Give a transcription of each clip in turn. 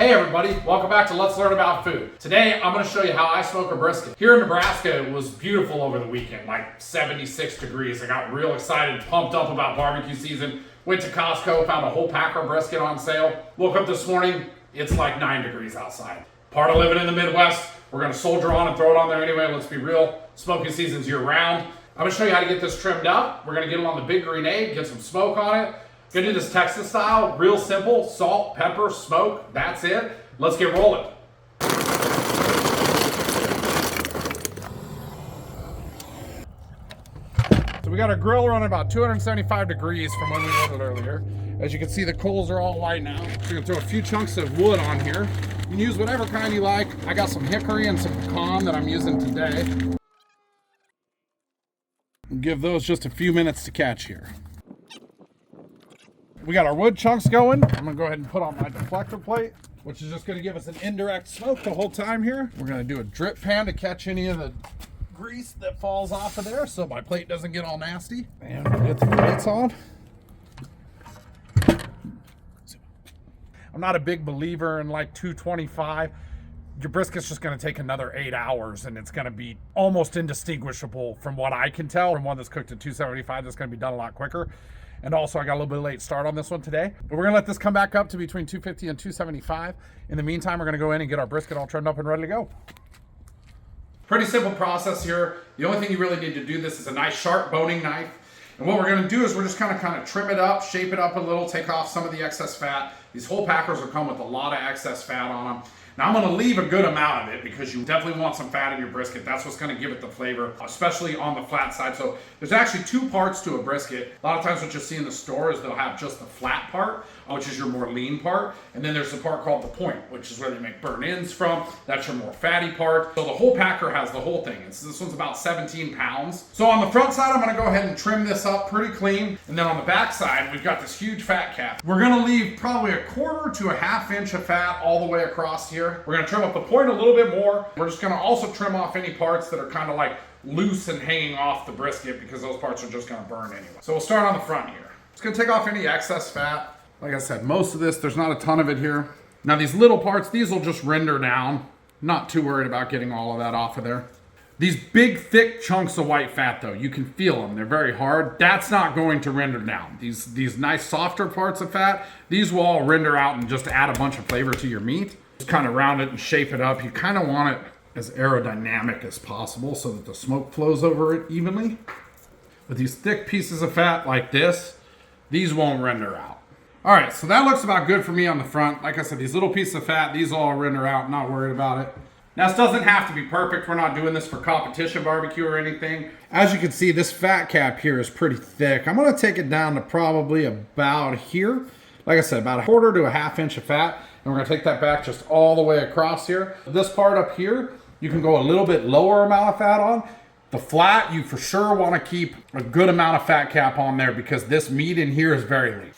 Hey everybody, welcome back to Let's Learn About Food. Today I'm going to show you how I smoke a brisket. Here in Nebraska it was beautiful over the weekend, like 76 degrees. I got real excited, pumped up about barbecue season. Went to Costco, found a whole packer of brisket on sale. Woke up this morning, it's like 9 degrees outside. Part of living in the Midwest, we're going to soldier on and throw it on there anyway. Let's be real, smoking season's year round. I'm going to show you how to get this trimmed up. We're going to get it on the big green egg, get some smoke on it. Gonna do this Texas style, real simple, salt, pepper, smoke, that's it. Let's get rolling. So we got our grill running about 275 degrees from when we lit it earlier. As you can see, the coals are all light now. So you're gonna throw a few chunks of wood on here. You can use whatever kind you like. I got some hickory and some pecan that I'm using today. We'll give those just a few minutes to catch here. We got our wood chunks going. I'm gonna go ahead and put on my deflector plate, which is just gonna give us an indirect smoke the whole time here. We're gonna do a drip pan to catch any of the grease that falls off of there so my plate doesn't get all nasty. And we'll get the plates on. I'm not a big believer in like 225. Your brisket's just gonna take another 8 hours and it's gonna be almost indistinguishable from what I can tell from one that's cooked at 275 that's gonna be done a lot quicker. And also, I got a little bit late start on this one today. But we're gonna let this come back up to between 250 and 275. In the meantime, we're gonna go in and get our brisket all trimmed up and ready to go. Pretty simple process here. The only thing you really need to do this is a nice sharp boning knife. And what we're gonna do is we're just gonna kind of trim it up, shape it up a little, take off some of the excess fat. These whole packers will come with a lot of excess fat on them. Now I'm gonna leave a good amount of it because you definitely want some fat in your brisket. That's what's gonna give it the flavor, especially on the flat side. So there's actually two parts to a brisket. A lot of times what you'll see in the store is they'll have just the flat part, which is your more lean part. And then there's the part called the point, which is where they make burnt ends from. That's your more fatty part. So the whole packer has the whole thing. And so this one's about 17 pounds. So on the front side, I'm gonna go ahead and trim this up pretty clean. And then on the back side, we've got this huge fat cap. We're gonna leave probably 1/4 to a 1/2 inch of fat all the way across here. We're gonna trim up the point a little bit more. We're just gonna also trim off any parts that are kind of like loose and hanging off the brisket because those parts are just gonna burn anyway. So we'll start on the front here. Just gonna take off any excess fat. Like I said, most of this, there's not a ton of it here. Now these little parts, these will just render down. Not too worried about getting all of that off of there. These big, thick chunks of white fat though, you can feel them. They're very hard. That's not going to render down. These nice, softer parts of fat, these will all render out and just add a bunch of flavor to your meat. Just kind of round it and shape it up. You kind of want it as aerodynamic as possible so that the smoke flows over it evenly. But these thick pieces of fat like this, these won't render out. All right, so that looks about good for me on the front. Like I said, these little pieces of fat, these all render out, not worried about it. Now, this doesn't have to be perfect. We're not doing this for competition barbecue or anything. As you can see, this fat cap here is pretty thick. I'm gonna take it down to probably about here. Like I said, about 1/4 to a 1/2 inch of fat. And we're gonna take that back just all the way across here. This part up here, you can go a little bit lower amount of fat on. The flat, you for sure wanna keep a good amount of fat cap on there because this meat in here is very lean.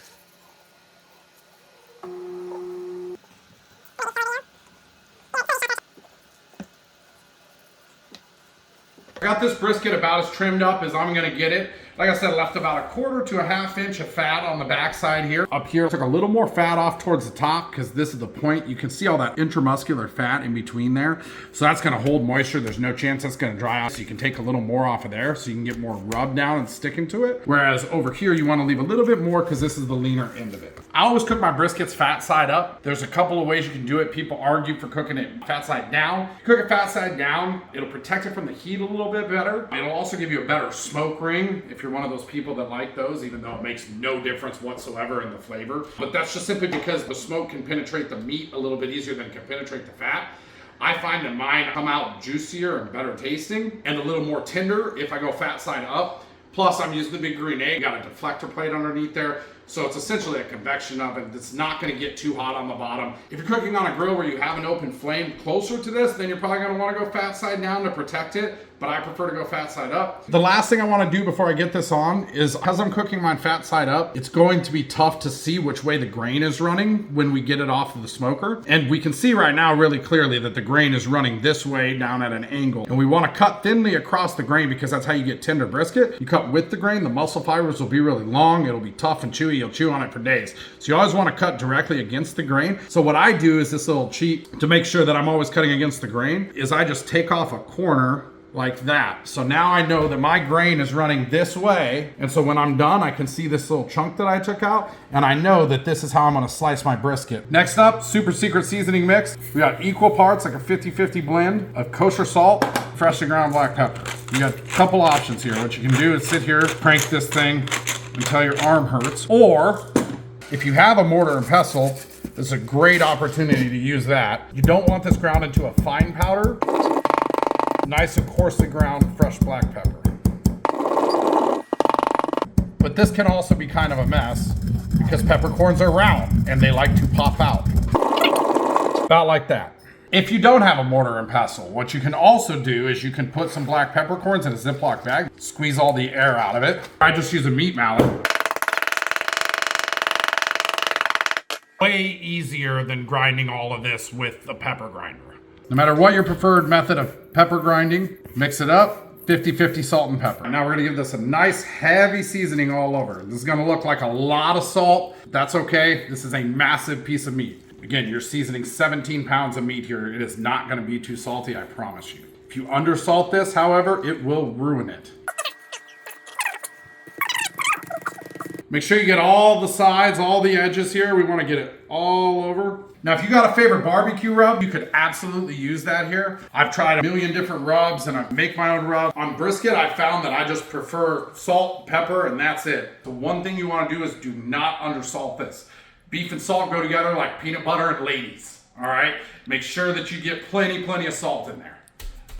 I got this brisket about as trimmed up as I'm gonna get it. Like I said, I left about 1/4 to a 1/2 inch of fat on the back side here. Up here, I took a little more fat off towards the top because this is the point. You can see all that intramuscular fat in between there. So that's gonna hold moisture. There's no chance that's gonna dry out. So you can take a little more off of there so you can get more rub down and sticking to it. Whereas over here, you wanna leave a little bit more because this is the leaner end of it. I always cook my briskets fat side up. There's a couple of ways you can do it. People argue for cooking it fat side down. Cook it fat side down, it'll protect it from the heat a little bit better. It'll also give you a better smoke ring if you're one of those people that like those, even though it makes no difference whatsoever in the flavor. But that's just simply because the smoke can penetrate the meat a little bit easier than it can penetrate the fat. I find that mine come out juicier and better tasting and a little more tender if I go fat side up. Plus, I'm using the big green egg, got a deflector plate underneath there. So it's essentially a convection oven. It's not gonna get too hot on the bottom. If you're cooking on a grill where you have an open flame closer to this, then you're probably gonna wanna go fat side down to protect it. but I prefer to go fat side up. The last thing I want to do before I get this on is, because I'm cooking mine fat side up, it's going to be tough to see which way the grain is running when we get it off of the smoker. And we can see right now really clearly that the grain is running this way down at an angle. And we want to cut thinly across the grain because that's how you get tender brisket. You cut with the grain, the muscle fibers will be really long, it'll be tough and chewy, you'll chew on it for days. So you always want to cut directly against the grain. So what I do is this little cheat to make sure that I'm always cutting against the grain is I just take off a corner like that. So now I know that my grain is running this way. And so when I'm done, I can see this little chunk that I took out. And I know that this is how I'm gonna slice my brisket. Next up, super secret seasoning mix. We got equal parts, like a 50-50 blend of kosher salt, freshly ground black pepper. You got a couple options here. What you can do is sit here, crank this thing until your arm hurts. Or if you have a mortar and pestle, this is a great opportunity to use that. You don't want this ground into a fine powder. Nice and coarsely ground fresh black pepper. But this can also be kind of a mess because peppercorns are round and they like to pop out. About like that. If you don't have a mortar and pestle, what you can also do is you can put some black peppercorns in a Ziploc bag, squeeze all the air out of it. I just use a meat mallet. Way easier than grinding all of this with the pepper grinder. No matter what your preferred method of pepper grinding, mix it up, 50-50 salt and pepper. Now we're gonna give this a nice heavy seasoning all over. This is gonna look like a lot of salt. That's okay. This is a massive piece of meat. Again, you're seasoning 17 pounds of meat here. It is not gonna be too salty, I promise you. If you undersalt this, however, it will ruin it. Make sure you get all the sides, all the edges here. We wanna get it all over. Now, if you got a favorite barbecue rub, you could absolutely use that here. I've tried a million different rubs and I make my own rub. On brisket, I found that I just prefer salt, pepper, and that's it. The one thing you want to do is do not undersalt this. Beef and salt go together like peanut butter and ladies, all right? Make sure that you get plenty of salt in there.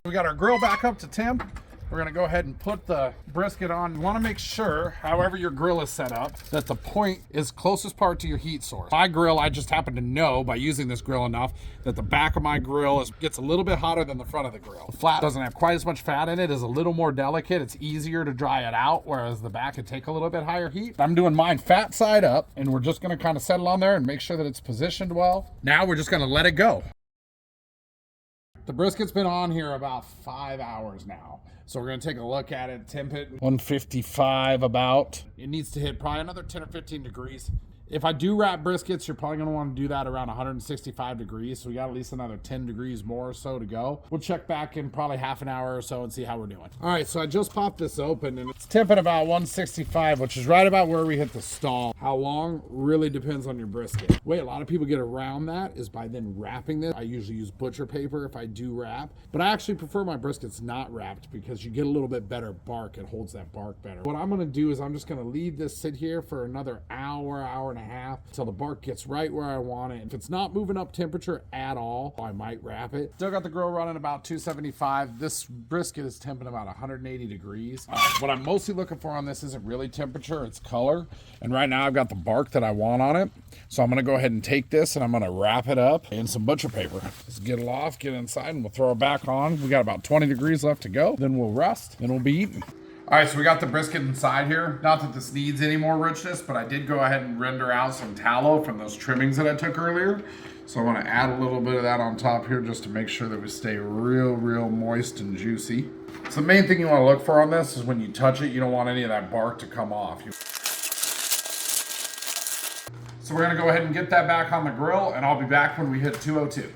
We got our grill back up to temp. We're gonna go ahead and put the brisket on. You wanna make sure, however your grill is set up, that the point is closest part to your heat source. My grill, I just happen to know by using this grill enough that the back of my grill gets a little bit hotter than the front of the grill. The flat doesn't have quite as much fat in it, is a little more delicate. It's easier to dry it out, whereas the back could take a little bit higher heat. I'm doing mine fat side up, and we're just gonna kind of settle on there and make sure that it's positioned well. Now we're just gonna let it go. The brisket's been on here about 5 hours now. So we're gonna take a look at it, temp it, 155 about. It needs to hit probably another 10 or 15 degrees. If I do wrap briskets, you're probably gonna wanna do that around 165 degrees. So we got at least another 10 degrees more or so to go. We'll check back in probably half an hour or so and see how we're doing. All right, so I just popped this open and it's temping about 165, which is right about where we hit the stall. How long really depends on your brisket. The way a lot of people get around that is by then wrapping this. I usually use butcher paper if I do wrap, but I actually prefer my briskets not wrapped because you get a little bit better bark. It holds that bark better. What I'm gonna do is I'm just gonna leave this sit here for another hour and a half until the bark gets right where I want it. If it's not moving up temperature at all, I might wrap it. Still got the grill running about 275. This brisket is temping about 180 degrees. What I'm mostly looking for on this isn't really temperature, it's color. And right now I've got the bark that I want on it. So I'm gonna go ahead and take this and I'm gonna wrap it up in some butcher paper. Just get it off, get it inside, and we'll throw it back on. We got about 20 degrees left to go. Then we'll rest, then we'll be eating. All right, so we got the brisket inside here. Not that this needs any more richness, but I did go ahead and render out some tallow from those trimmings that I took earlier. So I want to add a little bit of that on top here just to make sure that we stay real moist and juicy. So the main thing you want to look for on this is when you touch it, you don't want any of that bark to come off. So we're gonna go ahead and get that back on the grill and I'll be back when we hit 202.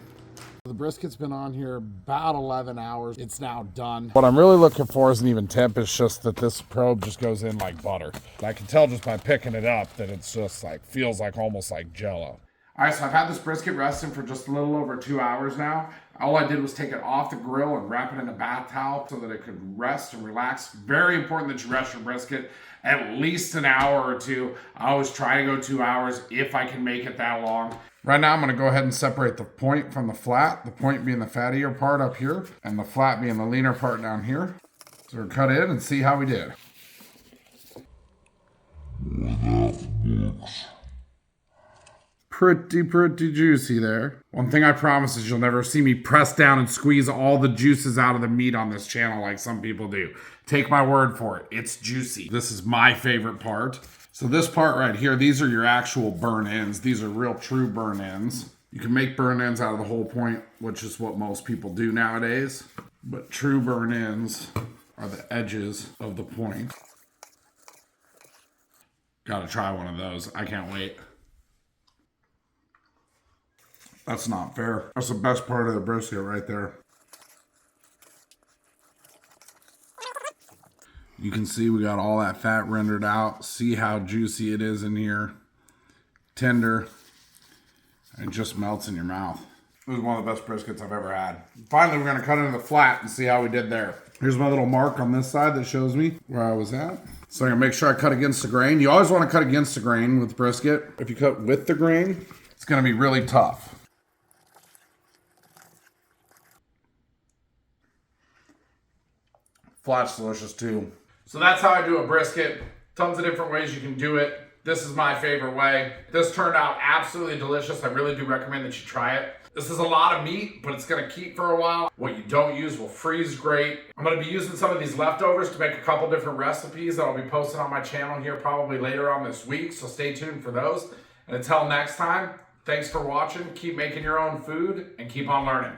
The brisket's been on here about 11 hours. It's now done. What I'm really looking for isn't even temp, it's just that this probe just goes in like butter. I can tell just by picking it up that it's just like, feels like almost like Jello. All right, so I've had this brisket resting for just a little over 2 hours now. All I did was take it off the grill and wrap it in a bath towel so that it could rest and relax. Very important that you rest your brisket at least an hour or two. I always try to go 2 hours if I can make it that long. Right now, I'm gonna go ahead and separate the point from the flat, the point being the fattier part up here, and the flat being the leaner part down here. So we'll cut in and see how we did. pretty juicy there. One thing I promise is you'll never see me press down and squeeze all the juices out of the meat on this channel like some people do. Take my word for it. It's juicy. This is my favorite part. So this part right here, these are your actual burn ends. These are real true burn ends. You can make burn ends out of the whole point, which is what most people do nowadays. But true burn ends are the edges of the point. Gotta try one of those. I can't wait. That's not fair. That's the best part of the brisket right there. You can see we got all that fat rendered out. See how juicy it is in here. Tender. It just melts in your mouth. This is one of the best briskets I've ever had. Finally, we're gonna cut into the flat and see how we did there. Here's my little mark on this side that shows me where I was at. So I'm gonna make sure I cut against the grain. You always wanna cut against the grain with brisket. If you cut with the grain, it's gonna be really tough. Flat's delicious too. So that's how I do a brisket. Tons of different ways you can do it. This is my favorite way. This turned out absolutely delicious. I really do recommend that you try it. This is a lot of meat, but it's gonna keep for a while. What you don't use will freeze great. I'm gonna be using some of these leftovers to make a couple different recipes that I'll be posting on my channel here probably later on this week, so stay tuned for those. And until next time, thanks for watching. Keep making your own food and keep on learning.